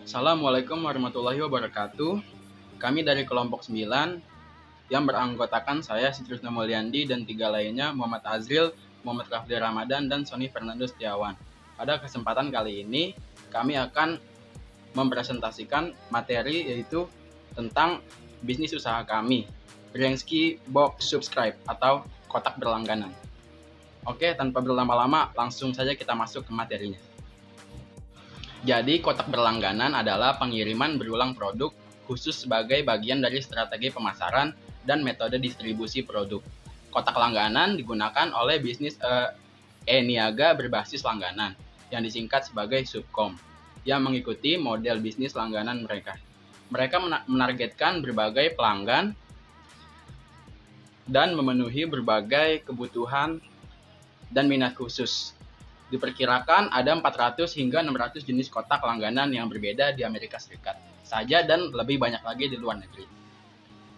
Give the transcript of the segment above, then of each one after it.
Assalamualaikum warahmatullahi wabarakatuh. Kami dari kelompok 9 yang beranggotakan saya Sitrisno Mulyandi dan 3 lainnya Muhammad Azril, Muhammad Rafli Ramadan, dan Sony Fernando Setiawan. Pada kesempatan kali ini kami akan mempresentasikan materi yaitu tentang bisnis usaha kami, Brengski Box Subscribe atau kotak berlangganan. Oke, tanpa berlama-lama langsung saja kita masuk ke materinya. Jadi, kotak berlangganan adalah pengiriman berulang produk khusus sebagai bagian dari strategi pemasaran dan metode distribusi produk. Kotak langganan digunakan oleh bisnis e-niaga berbasis langganan, yang disingkat sebagai subkom, yang mengikuti model bisnis langganan mereka. Mereka menargetkan berbagai pelanggan dan memenuhi berbagai kebutuhan dan minat khusus. Diperkirakan ada 400 hingga 600 jenis kotak langganan yang berbeda di Amerika Serikat saja dan lebih banyak lagi di luar negeri.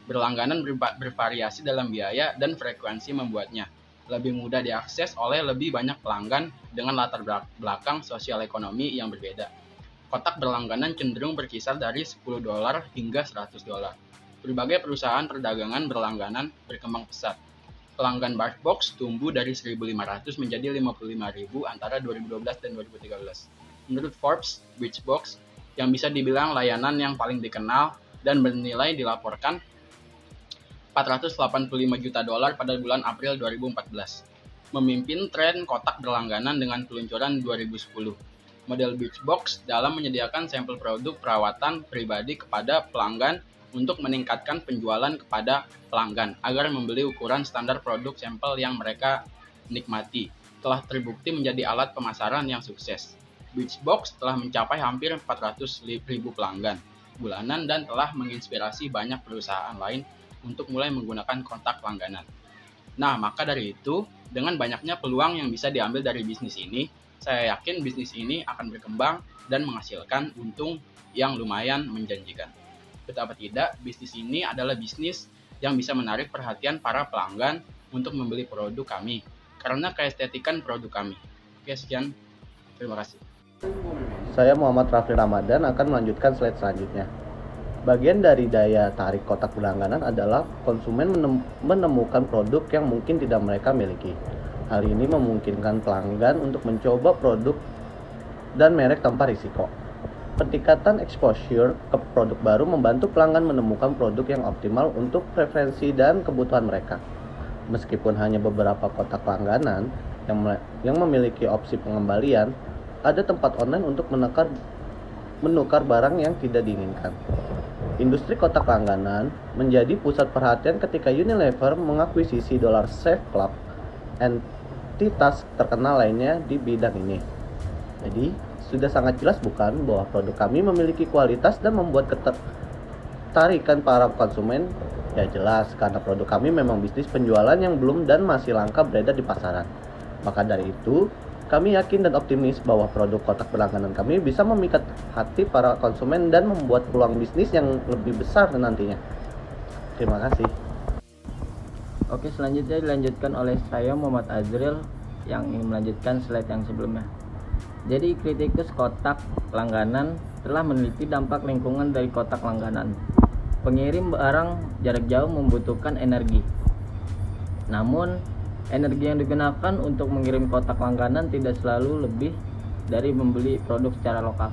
Berlangganan bervariasi dalam biaya dan frekuensi membuatnya lebih mudah diakses oleh lebih banyak pelanggan dengan latar belakang sosial ekonomi yang berbeda. Kotak berlangganan cenderung berkisar dari $10 hingga $100. Berbagai perusahaan perdagangan berlangganan berkembang pesat. Pelanggan Barkbox tumbuh dari 1.500 menjadi 55.000 antara 2012 dan 2013. Menurut Forbes, Birchbox yang bisa dibilang layanan yang paling dikenal dan bernilai dilaporkan $485 juta pada bulan April 2014, memimpin tren kotak berlangganan dengan peluncuran 2010. Model Birchbox dalam menyediakan sampel produk perawatan pribadi kepada pelanggan untuk meningkatkan penjualan kepada pelanggan agar membeli ukuran standar produk sampel yang mereka nikmati, telah terbukti menjadi alat pemasaran yang sukses. Birchbox telah mencapai hampir 400.000 pelanggan bulanan dan telah menginspirasi banyak perusahaan lain untuk mulai menggunakan kotak langganan. Nah, maka dari itu, dengan banyaknya peluang yang bisa diambil dari bisnis ini, saya yakin bisnis ini akan berkembang dan menghasilkan untung yang lumayan menjanjikan. Betapa tidak, bisnis ini adalah bisnis yang bisa menarik perhatian para pelanggan untuk membeli produk kami karena keestetikan produk kami. Oke, sekian. Terima kasih. Saya Muhammad Rafli Ramadan akan melanjutkan slide selanjutnya. Bagian dari daya tarik kotak berlangganan adalah konsumen menemukan produk yang mungkin tidak mereka miliki. Hal ini memungkinkan pelanggan untuk mencoba produk dan merek tanpa risiko. Peningkatan exposure ke produk baru membantu pelanggan menemukan produk yang optimal untuk preferensi dan kebutuhan mereka. Meskipun hanya beberapa kotak langganan yang memiliki opsi pengembalian, ada tempat online untuk menukar barang yang tidak diinginkan. Industri kotak langganan menjadi pusat perhatian ketika Unilever mengakuisisi Dollar Shave Club, entitas terkenal lainnya di bidang ini. Jadi, sudah sangat jelas bukan bahwa produk kami memiliki kualitas dan membuat ketertarikan para konsumen? Ya jelas, karena produk kami memang bisnis penjualan yang belum dan masih langka beredar di pasaran. Maka dari itu, kami yakin dan optimis bahwa produk kotak berlangganan kami bisa memikat hati para konsumen dan membuat peluang bisnis yang lebih besar nantinya. Terima kasih. Oke, selanjutnya dilanjutkan oleh saya Muhammad Azril yang ingin melanjutkan slide yang sebelumnya. Jadi, kritikus kotak langganan telah meneliti dampak lingkungan dari kotak langganan. Pengirim barang jarak jauh membutuhkan energi. Namun, energi yang digunakan untuk mengirim kotak langganan tidak selalu lebih dari membeli produk secara lokal.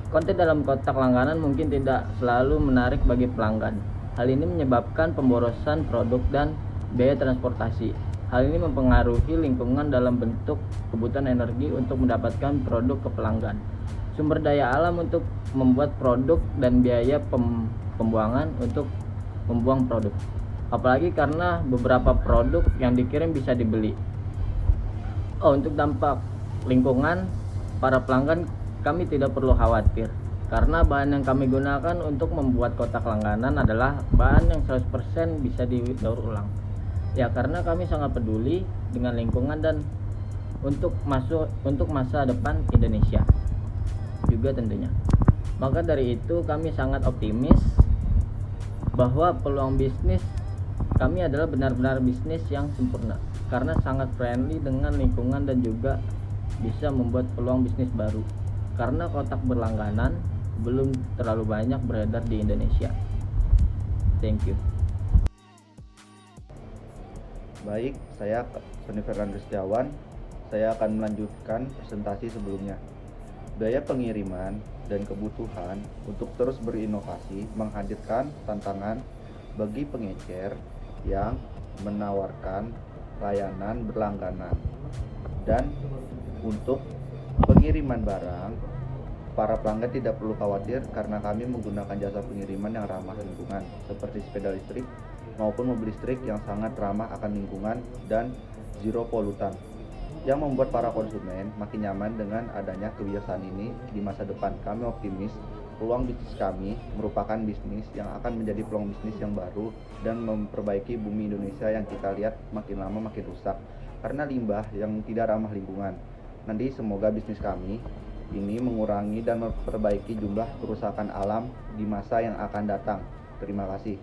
Konten dalam kotak langganan mungkin tidak selalu menarik bagi pelanggan. Hal ini menyebabkan pemborosan produk dan biaya transportasi. Hal ini mempengaruhi lingkungan dalam bentuk kebutuhan energi untuk mendapatkan produk ke pelanggan, sumber daya alam untuk membuat produk, dan biaya pembuangan untuk membuang produk. Apalagi karena beberapa produk yang dikirim bisa dibeli. Untuk dampak lingkungan, para pelanggan kami tidak perlu khawatir karena bahan yang kami gunakan untuk membuat kotak langganan adalah bahan yang 100% bisa didaur ulang. Ya, karena kami sangat peduli dengan lingkungan dan untuk masa depan Indonesia juga tentunya. Maka dari itu kami sangat optimis bahwa peluang bisnis kami adalah benar-benar bisnis yang sempurna karena sangat friendly dengan lingkungan dan juga bisa membuat peluang bisnis baru. Karena kotak berlangganan belum terlalu banyak beredar di Indonesia. Thank you. Baik, saya Sony Fernando Setiawan. Saya akan melanjutkan presentasi sebelumnya. Biaya pengiriman dan kebutuhan untuk terus berinovasi menghadirkan tantangan bagi pengecer yang menawarkan layanan berlangganan. Dan untuk pengiriman barang, para pelanggan tidak perlu khawatir karena kami menggunakan jasa pengiriman yang ramah lingkungan seperti sepeda listrik maupun mobil listrik yang sangat ramah akan lingkungan dan zero polutan, yang membuat para konsumen makin nyaman dengan adanya kebiasaan ini. Di masa depan kami optimis peluang bisnis kami merupakan bisnis yang akan menjadi peluang bisnis yang baru dan memperbaiki bumi Indonesia yang kita lihat makin lama makin rusak karena limbah yang tidak ramah lingkungan. Nanti semoga bisnis kami ini mengurangi dan memperbaiki jumlah kerusakan alam di masa yang akan datang. Terima kasih.